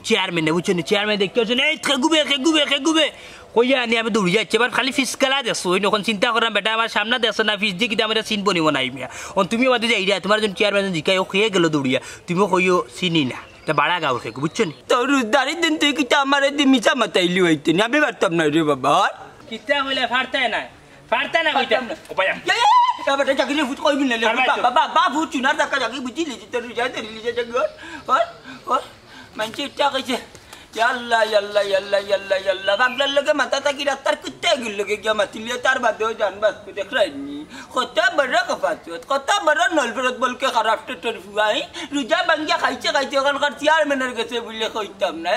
চেয়ারম্যান বুঝছেন চেয়ারম্যান দেখতে এই খেগুবে কইয়া আনি আমি দৌড়ি যাচ্ছে এবার খালি ফিস খেলা দেখছো ওই যখন চিন্তা করলাম বেটা আমার সামনে দেখছো না ফিস দিয়ে কিন্তু আমার চিন বনিব নাই মিয়া তুমি বাদে যাই তোমার যখন চেয়ারম্যান জিকাই ও খেয়ে গেল দৌড়িয়া তুমিও কইও চিনি না বাড়া গাও খেয়ে বুঝছো নি তোর রোজদারি দিন তুই কিন্তু আমার এদিন মিছা মাতাইলি হইতে আমি পারতাম না রে বাবা কিতা হইলে ফারতাই না কইতা উপায় বেটা চাকরি ফুট কইবি না বাবা বাবু চুনার দেখা যাকি বুঝিলি তোর রোজা ধরিলি যে জগর মানছি ইচ্ছা কইছে ইয়াল্লা ইয়াল্লা ইয়াল্লা ইয়াল্লা ইয়াল্লা বাগলার লগে মাথা থাকি রাস্তার কুত্তে গিল লগে গিয়া মাতিলে তার বাদেও জান বাঁচতে দেখলাইনি কত বড় কপাচত কত বড় নলবরত বলকে খারাপ টেটর ফুয়াই রোজা ভাঙ্গিয়া খাইছে ওখানকার চেয়ারম্যানের কাছে বলে কইতাম না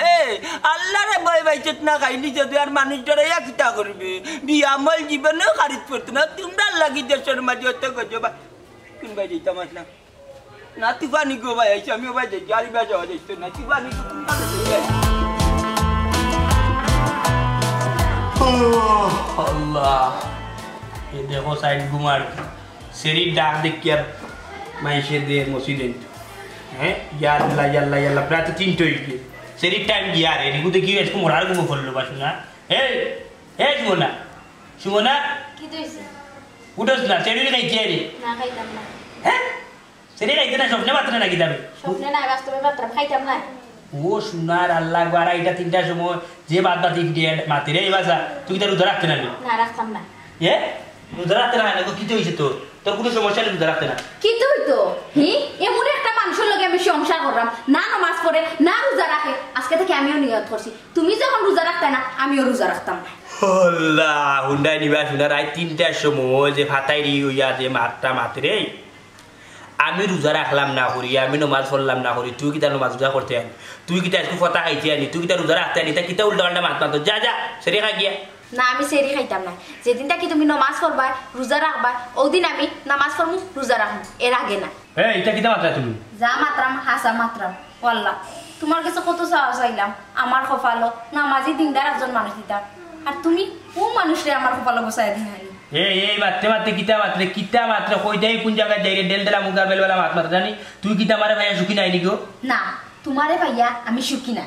আল্লাহ রে বই বাইচত না খাইলি যদি আর মানুষ ডরাইয়া কিতা করবে বিয়ামল জীবনেও খারিজ পড়তো না তোমরা লাগি দেশের মাঝে অত গজবা কোন ভাই দিতাম না না তুফানি গো ভাই আইছি আমিও ভাই যাই গাড়ি বাজা যাইতো না তুফানি আল্লাহ এ দেখো সাইড গুমার সেরি ডাক দেখ কি আর মাইসে দে মসজিদে হ্যাঁ ইয়াল্লা প্রায় তো তিনটে হয়ে গিয়ে সেরি টাইম গিয়া রে রিগু দেখি এরকম মোড়ার গুমো ফললো বা শোনা সুমনা কি দইছে উঠোস না সেরি খাইছে রে না খাইতাম না হ্যাঁ সেরি খাইতে না স্বপ্নে মাত্র নাকি যাবে স্বপ্নে না বাস্তবে পাত্র খাইতাম না ও সোনার আল্লাহ গো এটা 3টার সময় যে বাদ বাতি মাতি রে বাসা তুই তো রোজা রাখতে না রাখতাম না রোজা রাখতে না কি হয়েছে তোর কোনো সমস্যা নেই রোজা রাখতে না কি তুই তো এমন একটা মানুষের লগে আমি সংসার করলাম না নামাজ পড়ে না রোজা রাখে আজকে থেকে আমিও নিয়ত করছি তুমি যখন রোজা রাখতে না আমিও রোজা রাখতাম না আল্লাহ হুন্ডাই নিবা সোনার 3টার সময় যে ফাতাইরি হইয়া যে মাতি রে আমি রোজা রাখলাম না করি আমি নমাজ পড়লাম না করি তুই কিতা নমাজ রোজা করতে আনি তুই কিতা একটু ফতা খাইতে আনি তুই কিতা রোজা রাখতে আনি তা কিতা উল্টা পাল্টা মাত মাতো যা সেরে খা গিয়া না আমি সেরি খাইতাম না যেদিনটা কি তুমি নমাজ পড়বা রোজা রাখবা ওদিন আমি নামাজ পড়মু রোজা রাখমু এর আগে না এটা কিতা মাত্রা তুমি যা মাত্রাম হাসা মাত্রাম আল্লাহ তোমার কাছে কত চাওয়া চাইলাম আমার কপালো নামাজি দিনদার একজন মানুষ দিতাম আর তুমি ও মানুষরে আমার কপালো বসায় দিন এই মাত্রে কিতা মাত্রে কই দেই কোন জায়গায় যাই রে দেলদেলা মুগা বেলবেলা মাত জানি তুই কিতা মারে ভাইয়া সুখী নাই নিগো না তোমারে ভাইয়া আমি সুখী না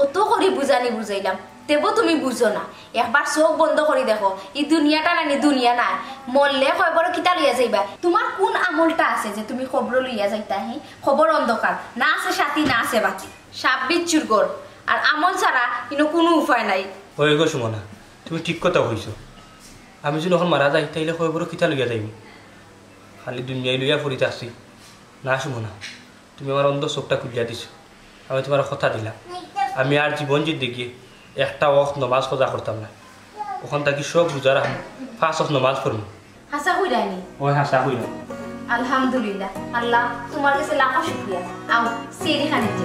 অত করে বুঝাইলাম তেবো তুমি বুঝো না একবার চোখ বন্ধ করে দেখো এই দুনিয়াটা না দুনিয়া না মরলে খবর কিতা লইয়া যাইবা তোমার কোন আমলটা আছে যে তুমি খবর লইয়া যাইতা খবর অন্ধকার না আছে সাথী না আছে বাতি সাপ বিচ্ছুর গোর আর আমল ছাড়া কিন্তু কোনো উপায় নাই ওই গো সুমনা তুমি ঠিক কথা কইছো আমি যদি এখন মারা যাই তাইলে খবর কিতা লইয়া যাইব খালি দুনিয়ায় লইয়া ফুরিতে আসছি না সুমনা তুমি আমার অন্ধ চোখটা খুলিয়া দিছো আমি তোমার কথা দিলাম আমি আর জীবন যদি গিয়ে একটা ওয়াক্ত নমাজ খোঁজা করতাম না ওখান থাকি সব রোজা রাখবো 5 ওয়াক্ত নমাজ পড়বো হাসা হইরানি ওই হাসা হইল আলহামদুলিল্লাহ আল্লাহ তোমার কাছে লাখ শুকরিয়া আও সেরি খানিতে